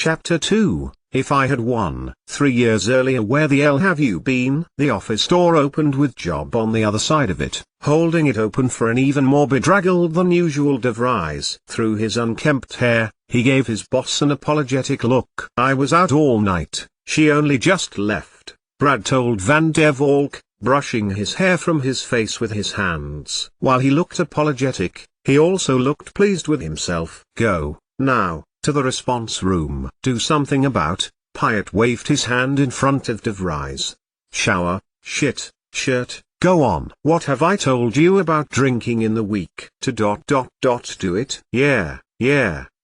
Chapter 2. If I had won. 3 years earlier, where the hell have you been? The office door opened with Job on the other side of it, holding it open for an even more bedraggled than usual DeVries. Through his unkempt hair, he gave his boss an apologetic look. I was out all night, she only just left, Brad told Van der Valk, brushing his hair from his face with his hands. While he looked apologetic, he also looked pleased with himself. Go, now, to the response room. Do something about. Pyatt waved his hand in front of DeVries. Shower, shit, shirt, go on. What have I told you about drinking in the week? To do it? Yeah,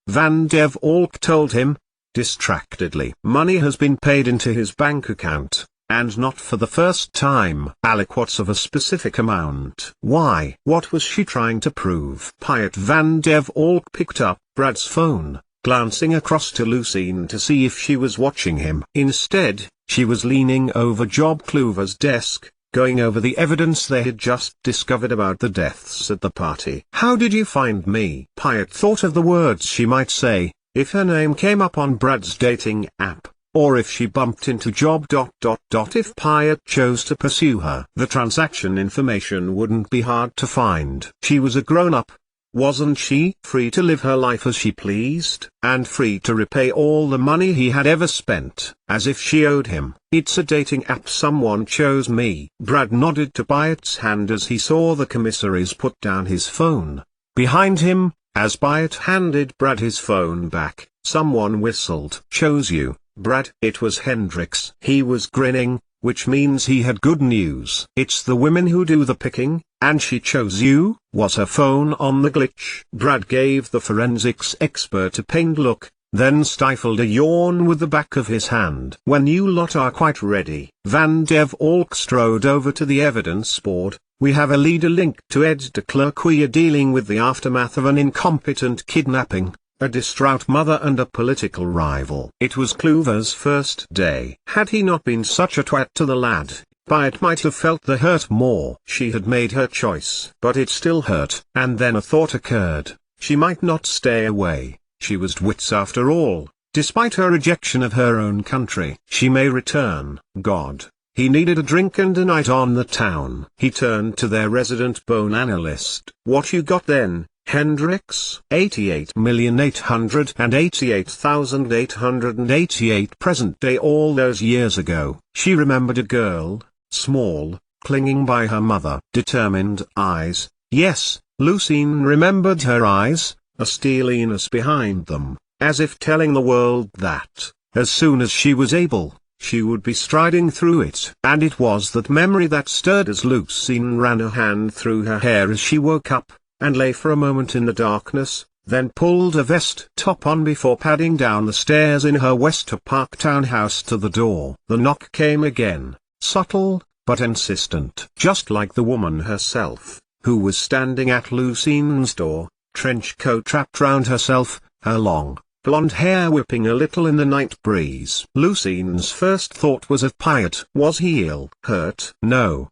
Van der Valk told him, distractedly. Money has been paid into his bank account, and not for the first time. Aliquots of a specific amount. Why? What was she trying to prove? Pyatt Van der Valk picked up Brad's phone, glancing across to Lucine to see if she was watching him. Instead, she was leaning over Job Kluver's desk, going over the evidence they had just discovered about the deaths at the party. How did you find me? Pyatt thought of the words she might say, if her name came up on Brad's dating app, or if she bumped into Job. If Pyatt chose to pursue her. The transaction information wouldn't be hard to find. She was a grown-up. Wasn't she? Free to live her life as she pleased, and free to repay all the money he had ever spent, as if she owed him. It's a dating app. Someone chose me. Brad nodded to Pyatt's hand as he saw the commissaries put down his phone. Behind him, as Pyatt handed Brad his phone back, someone whistled. Chose you, Brad? It was Hendricks. He was grinning, which means he had good news. It's the women who do the picking, and she chose you. Was her phone on the glitch? Brad gave the forensics expert a pained look, then stifled a yawn with the back of his hand. When you lot are quite ready. Van der Valk strode over to the evidence board. We have a leader linked to Ed de Klerk. We are dealing with the aftermath of an incompetent kidnapping, a distraught mother and a political rival. It was Kluver's first day. Had he not been such a twat to the lad, Pyatt might have felt the hurt more. She had made her choice, but it still hurt. And then a thought occurred. She might not stay away. She was Dwit's after all. Despite her rejection of her own country, she may return. God. He needed a drink and a night on the town. He turned to their resident bone analyst. What you got then, Hendricks? 88,888,888 present day. All those years ago. She remembered a girl, small, clinging by her mother. Determined eyes. Yes, Lucine remembered her eyes, a steeliness behind them, as if telling the world that, as soon as she was able, she would be striding through it. And it was that memory that stirred as Lucine ran a hand through her hair as she woke up, and lay for a moment in the darkness, then pulled a vest top on before padding down the stairs in her Wester Park townhouse to the door. The knock came again, subtle, but insistent. Just like the woman herself, who was standing at Lucine's door, trench coat wrapped round herself, her long, blonde hair whipping a little in the night breeze. Lucine's first thought was of Pyatt. Was he ill? Hurt? No,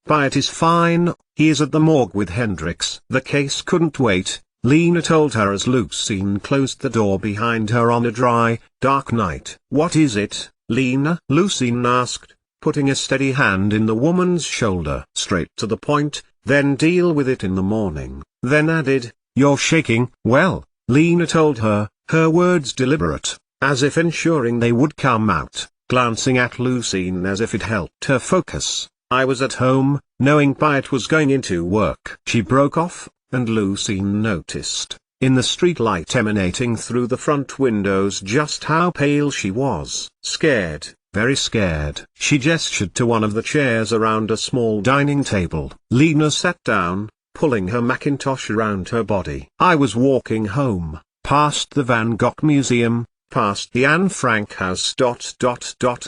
Pyatt is fine, he is at the morgue with Hendricks. The case couldn't wait, Lena told her as Lucine closed the door behind her on a dry, dark night. What is it, Lena? Lucine asked, putting a steady hand in the woman's shoulder. Straight to the point, then deal with it in the morning. Then added, you're shaking. Well, Lena told her, her words deliberate, as if ensuring they would come out, glancing at Lucine as if it helped her focus. I was at home, knowing Pyatt was going into work. She broke off, and Lucine noticed, in the streetlight emanating through the front windows, just how pale she was. Scared, very scared. She gestured to one of the chairs around a small dining table. Lena sat down, pulling her Macintosh around her body. I was walking home, past the Van Gogh Museum, past the Anne Frank house.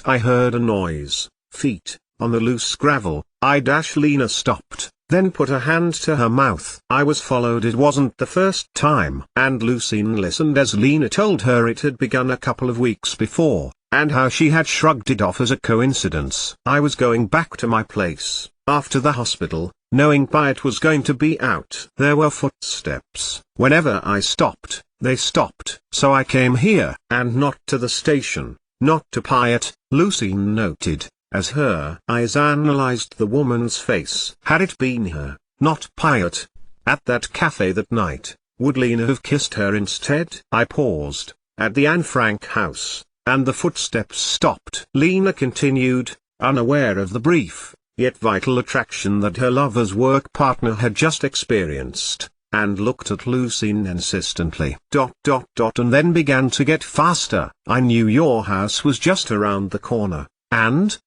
I heard a noise, feet, on the loose gravel. Lena stopped, then put a hand to her mouth. I was followed. It wasn't the first time. And Lucine listened as Lena told her it had begun a couple of weeks before, and how she had shrugged it off as a coincidence. I was going back to my place, after the hospital, knowing Pyatt was going to be out. There were footsteps. Whenever I stopped, They stopped. So I came here, and not to the station, not to Pyatt, Lucine noted, as her eyes analyzed the woman's face. Had it been her, not Pyatt, at that cafe that night, would Lena have kissed her instead? I paused, at the Anne Frank house, and the footsteps stopped. Lena continued, unaware of the brief, yet vital attraction that her lover's work partner had just experienced, and looked at Lucine insistently. And then began to get faster. I knew your house was just around the corner, and,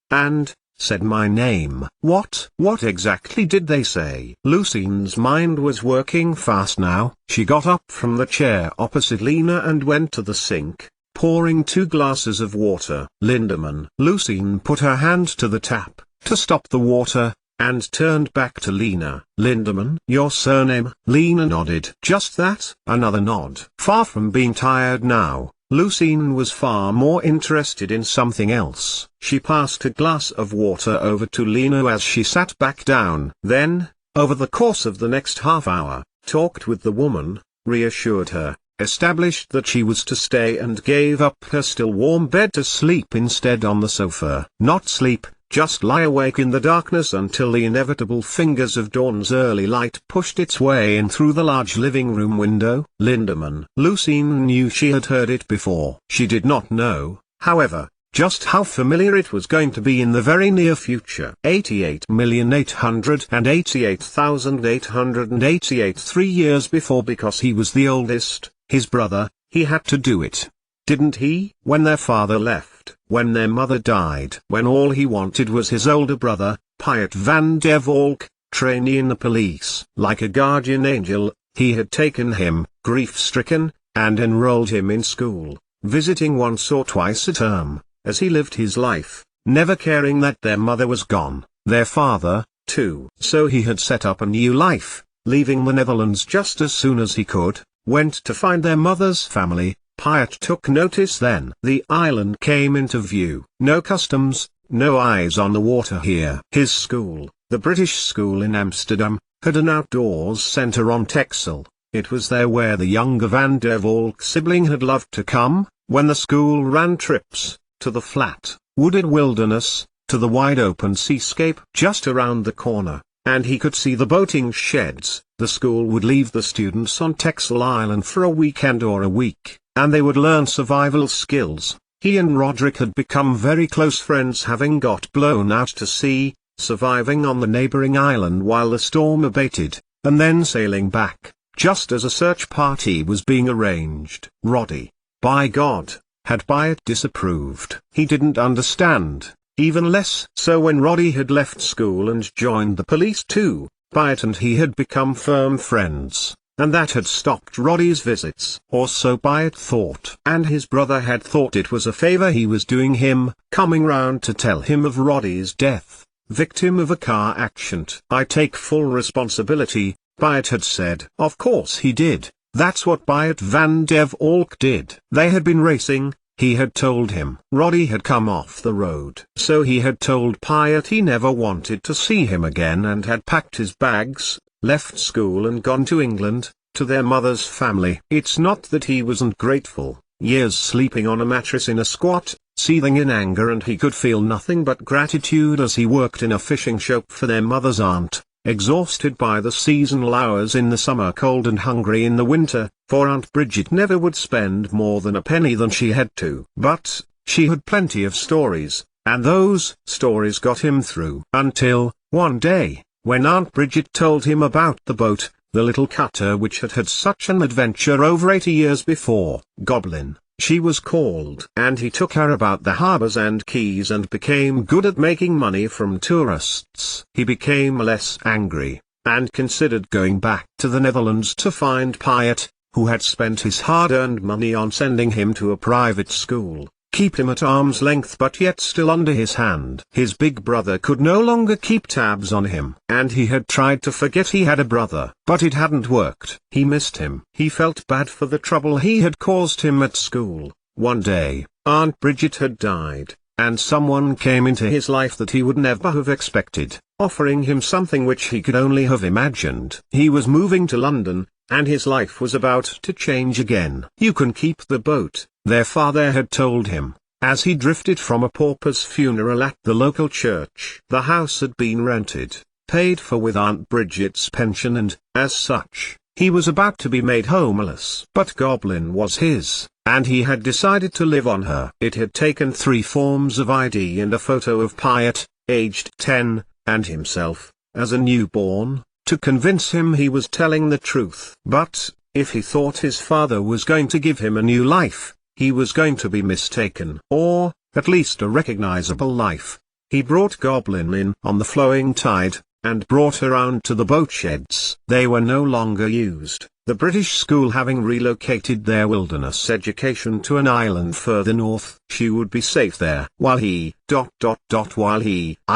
said my name. What exactly did they say? Lucine's mind was working fast now. She got up from the chair opposite Lena and went to the sink, pouring 2 glasses of water. Lindemann. Lucine put her hand to the tap, to stop the water, and turned back to Lena. Lindemann. Your surname? Lena nodded. Just that? Another nod. Far from being tired now, Lucine was far more interested in something else. She passed a glass of water over to Lena as she sat back down. Then, over the course of the next half hour, talked with the woman, reassured her, established that she was to stay, and gave up her still warm bed to sleep instead on the sofa. Not sleep, just lie awake in the darkness until the inevitable fingers of dawn's early light pushed its way in through the large living room window. Lindemann. Lucine knew she had heard it before. She did not know, however, just how familiar it was going to be in the very near future. 88,888,888 3 years before, because he was the oldest, his brother, he had to do it. Didn't he? When their father left, when their mother died, when all he wanted was his older brother, Pyatt van der Valk, trainee in the police. Like a guardian angel, he had taken him, grief-stricken, and enrolled him in school, visiting once or twice a term, as he lived his life, never caring that their mother was gone, their father, too. So he had set up a new life, leaving the Netherlands just as soon as he could, went to find their mother's family. Pyatt took notice then. The island came into view. No customs, no eyes on the water here. His school, the British school in Amsterdam, had an outdoors centre on Texel. It was there where the younger Van der Valk sibling had loved to come, when the school ran trips, to the flat, wooded wilderness, to the wide-open seascape just around the corner, and he could see the boating sheds. The school would leave the students on Texel Island for a weekend or a week, and they would learn survival skills. He and Roderick had become very close friends, having got blown out to sea, surviving on the neighboring island while the storm abated, and then sailing back, just as a search party was being arranged. Roddy, by God, had Pyatt disapproved. He didn't understand, even less so when Roddy had left school and joined the police too. Pyatt and he had become firm friends, and that had stopped Roddy's visits. Or so Pyatt thought. And his brother had thought it was a favor he was doing him, coming round to tell him of Roddy's death, victim of a car accident. I take full responsibility, Pyatt had said. Of course he did. That's what Pyatt van der Valk did. They had been racing, he had told him. Roddy had come off the road. So he had told Pyatt he never wanted to see him again, and had packed his bags, left school and gone to England, to their mother's family. It's not that he wasn't grateful. Years sleeping on a mattress in a squat, seething in anger, and he could feel nothing but gratitude as he worked in a fishing shop for their mother's aunt, exhausted by the seasonal hours in the summer, cold and hungry in the winter, for Aunt Bridget never would spend more than a penny than she had to. But, she had plenty of stories, and those stories got him through. Until, one day, when Aunt Bridget told him about the boat, the little cutter which had had such an adventure over 80 years before, Goblin, she was called. And he took her about the harbors and quays and became good at making money from tourists. He became less angry, and considered going back to the Netherlands to find Pyatt, who had spent his hard-earned money on sending him to a private school, keep him at arm's length but yet still under his hand. His big brother could no longer keep tabs on him, and he had tried to forget he had a brother, but it hadn't worked. He missed him. He felt bad for the trouble he had caused him at school. One day, Aunt Bridget had died, and someone came into his life that he would never have expected, offering him something which he could only have imagined. He was moving to London, and his life was about to change again. "You can keep the boat," their father had told him, as he drifted from a pauper's funeral at the local church. The house had been rented, paid for with Aunt Bridget's pension, and, as such, he was about to be made homeless. But Goblin was his, and he had decided to live on her. It had taken 3 forms of ID and a photo of Pyatt, aged 10, and himself, as a newborn, to convince him he was telling the truth. But, if he thought his father was going to give him a new life, he was going to be mistaken. Or, at least a recognizable life. He brought Goblin in on the flowing tide, and brought her round to the boat sheds. They were no longer used, the British school having relocated their wilderness education to an island further north. She would be safe there. I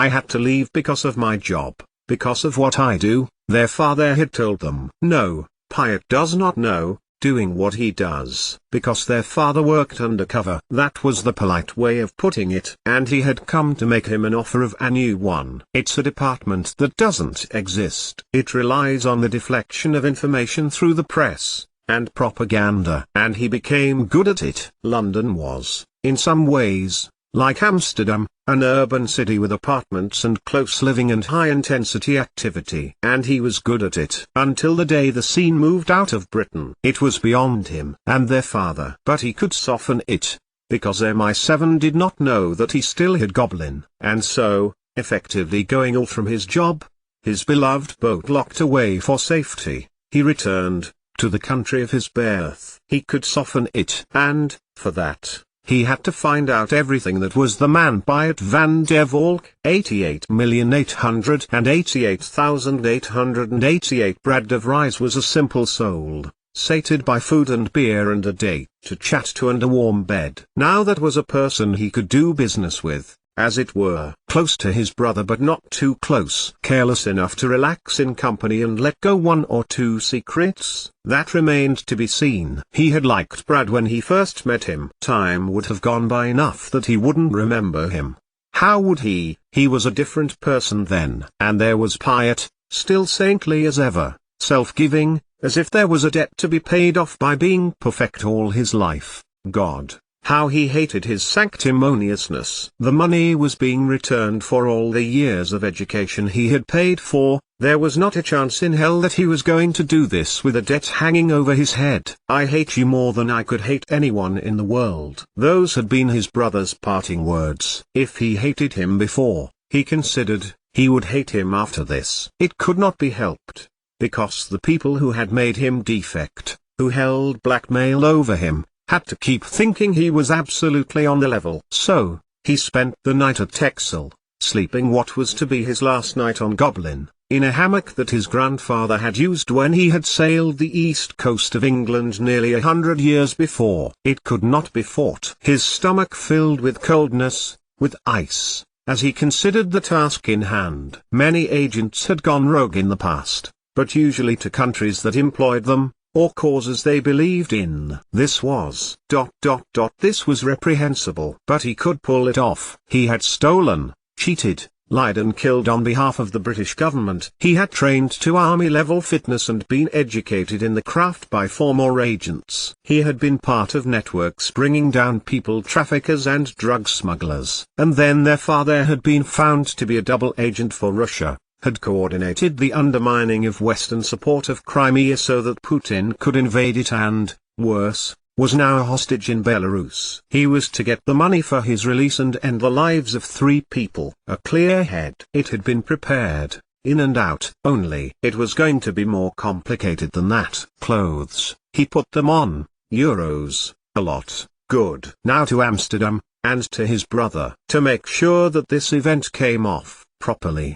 had to leave because of my job, because of what I do, their father had told them. No, Pyatt does not know, doing what he does, because their father worked undercover. That was the polite way of putting it. And he had come to make him an offer of a new one. It's a department that doesn't exist. It relies on the deflection of information through the press and propaganda. And he became good at it. London was, in some ways, like Amsterdam, an urban city with apartments and close living and high-intensity activity. And he was good at it. Until the day the scene moved out of Britain. It was beyond him and their father. But he could soften it, because MI7 did not know that he still had Goblin. And so, effectively going all from his job, his beloved boat locked away for safety, he returned to the country of his birth. He could soften it. And, for that, he had to find out everything that was the man Pyatt van der Valk. 88,888,888 Brad de Vries was a simple soul, sated by food and beer and a date to chat to and a warm bed. Now that was a person he could do business with, as it were, close to his brother but not too close. Careless enough to relax in company and let go 1 or 2 secrets. That remained to be seen. He had liked Brad when he first met him. Time would have gone by enough that he wouldn't remember him. How would he? He was a different person then. And there was Pyatt, still saintly as ever, self-giving, as if there was a debt to be paid off by being perfect all his life. God, how he hated his sanctimoniousness. The money was being returned for all the years of education he had paid for. There was not a chance in hell that he was going to do this with a debt hanging over his head. "I hate you more than I could hate anyone in the world." Those had been his brother's parting words. If he hated him before, he considered, he would hate him after this. It could not be helped, because the people who had made him defect, who held blackmail over him, had to keep thinking he was absolutely on the level. So, he spent the night at Texel, sleeping what was to be his last night on Goblin, in a hammock that his grandfather had used when he had sailed the east coast of England nearly 100 years before. It could not be fought. His stomach filled with coldness, with ice, as he considered the task in hand. Many agents had gone rogue in the past, but usually to countries that employed them, or causes they believed in. This was ... This was reprehensible. But he could pull it off. He had stolen, cheated, lied and killed on behalf of the British government. He had trained to army-level fitness and been educated in the craft by former agents. He had been part of networks bringing down people traffickers and drug smugglers. And then their father had been found to be a double agent for Russia, had coordinated the undermining of Western support of Crimea so that Putin could invade it and, worse, was now a hostage in Belarus. He was to get the money for his release and end the lives of 3 people. A clear head. It had been prepared, in and out. Only, it was going to be more complicated than that. Clothes, he put them on, euros, a lot, good. Now to Amsterdam, and to his brother. To make sure that this event came off properly,